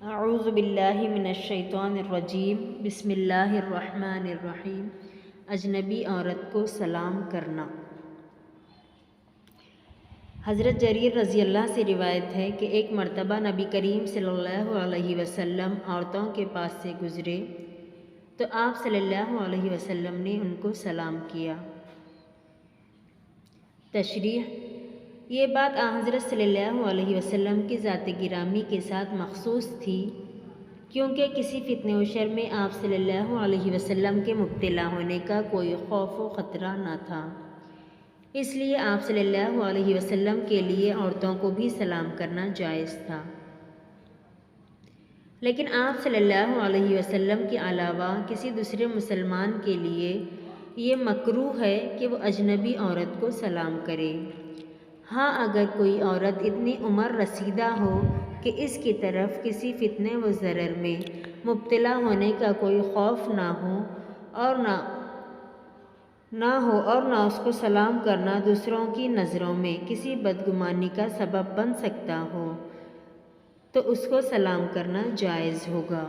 اعوذ باللہ من الشیطان الرجیم بسم اللہ الرحمن الرحیم۔ اجنبی عورت کو سلام کرنا۔ حضرت جریر رضی اللہ سے روایت ہے کہ ایک مرتبہ نبی کریم صلی اللہ علیہ وسلم عورتوں کے پاس سے گزرے تو آپ صلی اللہ علیہ وسلم نے ان کو سلام کیا۔ تشریح: یہ بات حضرت صلی اللہ علیہ وسلم کی ذات گرامی کے ساتھ مخصوص تھی، کیونکہ کسی فتنہ و شر میں آپ صلی اللہ علیہ وسلم کے مبتلا ہونے کا کوئی خوف و خطرہ نہ تھا، اس لیے آپ صلی اللہ علیہ وسلم کے لیے عورتوں کو بھی سلام کرنا جائز تھا۔ لیکن آپ صلی اللہ علیہ وسلم کے علاوہ کسی دوسرے مسلمان کے لیے یہ مکروہ ہے کہ وہ اجنبی عورت کو سلام کرے۔ ہاں، اگر کوئی عورت اتنی عمر رسیدہ ہو کہ اس کی طرف کسی فتنے و ضرر میں مبتلا ہونے کا کوئی خوف نہ ہو اور نہ اس کو سلام کرنا دوسروں کی نظروں میں کسی بدگمانی کا سبب بن سکتا ہو، تو اس کو سلام کرنا جائز ہوگا۔